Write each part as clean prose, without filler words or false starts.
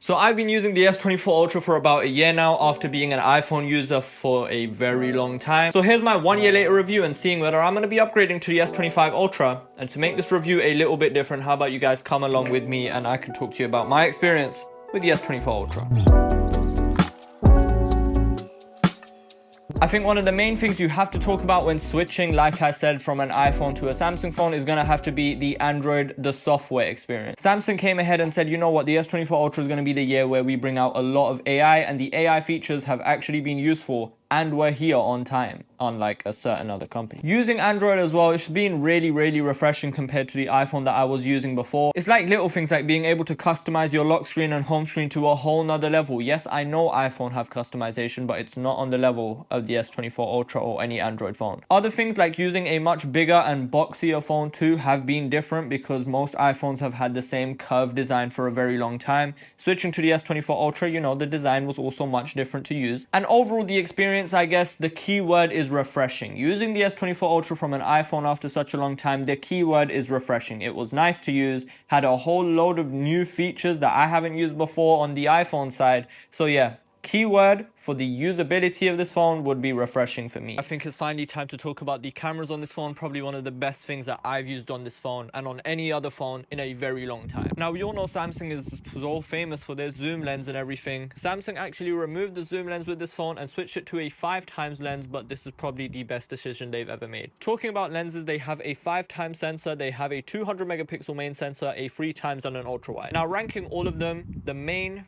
So I've been using the S24 Ultra for about a year now after being an iPhone user for a very long time. So here's my 1 year later review and seeing whether I'm going to be upgrading to the S25 Ultra. And to make this review a little bit different, how about you guys come along with me and I can talk to you about my experience with the S24 Ultra. I think one of the main things you have to talk about when switching, like I said, from an iPhone to a Samsung phone is going to have to be the Android, the software experience. Samsung came ahead and said, you know what, the S24 Ultra is going to be the year where we bring out a lot of AI, and the AI features have actually been useful and were here on time, unlike a certain other company. Using Android as well, it's been really refreshing compared to the iPhone that I was using before. It's like little things like being able to customize your lock screen and home screen to a whole nother level. Yes, I know iPhone have customization, but it's not on the level of the S24 Ultra or any Android phone. Other things like using a much bigger and boxier phone too have been different because most iPhones have had the same curved design for a very long time. Switching to the S24 Ultra, you know, the design was also much different to use. And overall, the experience, I guess the key word is refreshing. Using the S24 Ultra from an iPhone after such a long time, the key word is refreshing. It was nice to use, had a whole load of new features that I haven't used before on the iPhone side. So yeah, keyword for the usability of this phone would be refreshing for me. I think it's finally time to talk about the cameras on this phone. Probably one of the best things that I've used on this phone and on any other phone in a very long time. Now, we all know Samsung is so famous for their zoom lens and everything. Samsung actually removed the zoom lens with this phone and switched it to a 5x lens, but this is probably the best decision they've ever made. Talking about lenses, they have a 5x sensor, they have a 200 megapixel main sensor, a 3x and an ultra wide. Now, ranking all of them,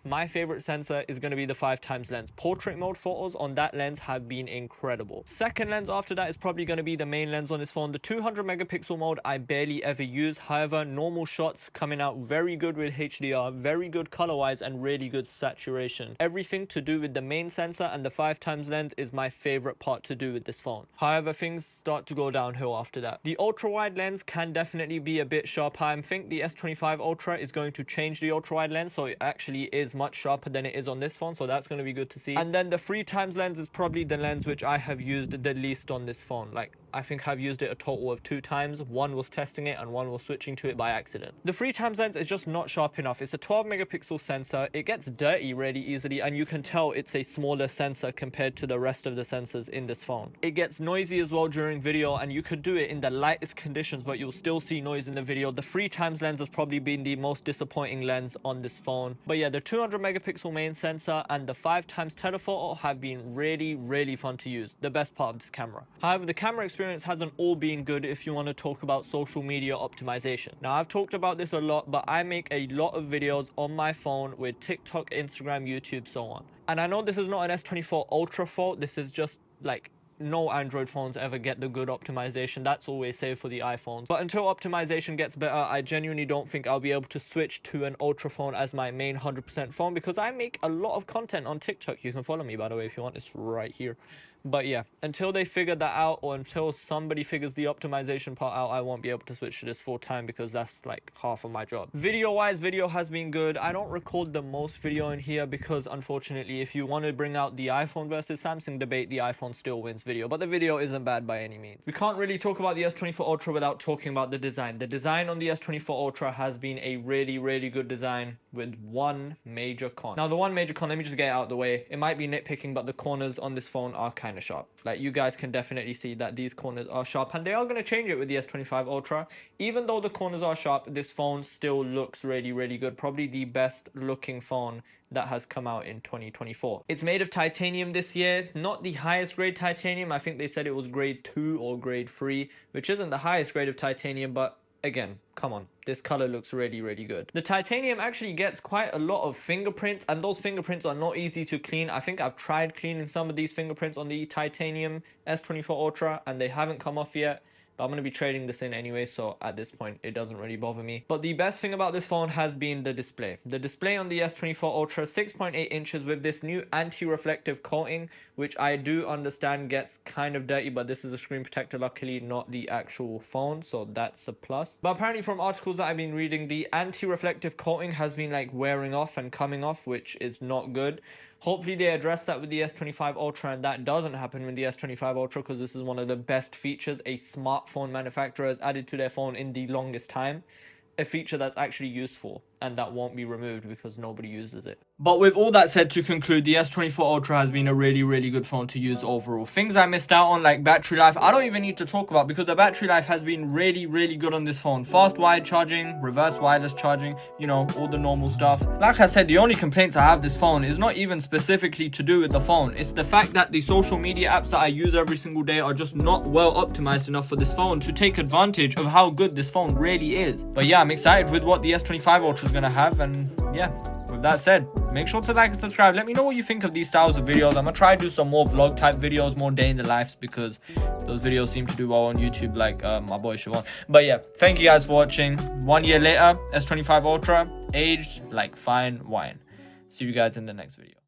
my favorite sensor is going to be the 5x lens. Portrait mode photos on that lens have been incredible. Second lens after that is probably going to be the main lens on this phone. The 200 megapixel mode I barely ever use. However, normal shots coming out very good with HDR, very good color wise, and really good saturation. Everything to do with the main sensor and the 5x lens is my favorite part to do with this phone. However, things start to go downhill after that. The ultra wide lens can definitely be a bit sharper. I think the S25 Ultra is going to change the ultra wide lens, so it actually is much sharper than it is on this phone, so that's going to be good to see. And then the 3x lens is probably the lens which I have used the least on this phone. Like, I think I've used it a total of 2 times. One was testing it and one was switching to it by accident. The 3x lens is just not sharp enough. It's a 12 megapixel sensor. It gets dirty really easily, and you can tell it's a smaller sensor compared to the rest of the sensors in this phone. It gets noisy as well during video, and you could do it in the lightest conditions, but you'll still see noise in the video. The 3x lens has probably been the most disappointing lens on this phone. But yeah, the 200 megapixel main sensor and the 5x telephoto have been really fun to use. The best part of this camera. However, the camera experience hasn't all been good if you want to talk about social media optimization. Now, I've talked about this a lot, but I make a lot of videos on my phone with TikTok, Instagram, YouTube, so on. And I know this is not an S24 Ultra fault. This is just like no Android phones ever get the good optimization. That's always saved for the iPhones. But until optimization gets better, I genuinely don't think I'll be able to switch to an Ultra phone as my main 100% phone, because I make a lot of content on TikTok. You can follow me, by the way, if you want. It's right here. But yeah, until they figure that out, or until somebody figures the optimization part out, I won't be able to switch to this full time, because that's like half of my job. Video wise, video has been good. I don't record the most video in here because unfortunately, if you want to bring out the iPhone versus Samsung debate, the iPhone still wins video, but the video isn't bad by any means. We can't really talk about the S24 Ultra without talking about the design. The design on the S24 Ultra has been a really good design with one major con. Now, the one major con, let me just get it out of the way. It might be nitpicking, but the corners on this phone are kind of sharp. Like, you guys can definitely see that these corners are sharp, and they are going to change it with the S25 Ultra. Even though the corners are sharp, this phone still looks really good. Probably the best looking phone that has come out in 2024. It's made of titanium this year, not the highest grade titanium. I think they said it was grade 2 or grade 3, which isn't the highest grade of titanium, but again, come on, this color looks really good. The titanium actually gets quite a lot of fingerprints, and those fingerprints are not easy to clean. I think I've tried cleaning some of these fingerprints on the titanium S24 Ultra and they haven't come off yet. But I'm going to be trading this in anyway, so at this point it doesn't really bother me. But the best thing about this phone has been the display. The display on the S24 Ultra, 6.8 inches with this new anti-reflective coating, which I do understand gets kind of dirty, but this is a screen protector, luckily not the actual phone, so that's a plus. But apparently from articles that I've been reading, the anti-reflective coating has been like wearing off and coming off, which is not good. Hopefully they address that with the S25 Ultra and that doesn't happen with the S25 Ultra, because this is one of the best features a smartphone manufacturer has added to their phone in the longest time. A feature that's actually useful. and that won't be removed because nobody uses it. But with all that said, to conclude, the S24 Ultra has been a really good phone to use overall. Things I missed out on, like battery life, I don't even need to talk about, because the battery life has been really good on this phone. Fast wired charging, reverse wireless charging, you know, all the normal stuff. Like I said, the only complaints I have this phone is not even specifically to do with the phone. It's the fact that the social media apps that I use every single day are just not well optimized enough for this phone to take advantage of how good this phone really is. But yeah, I'm excited with what the S25 Ultra is gonna have, and yeah. With that said, make sure to like and subscribe. Let me know what you think of these styles of videos. I'm gonna try to do some more vlog type videos, more day in the lives, because those videos seem to do well on YouTube, like my boy Siobhan. But yeah, thank you guys for watching. 1 year later, S25 Ultra, aged like fine wine. See you guys in the next video.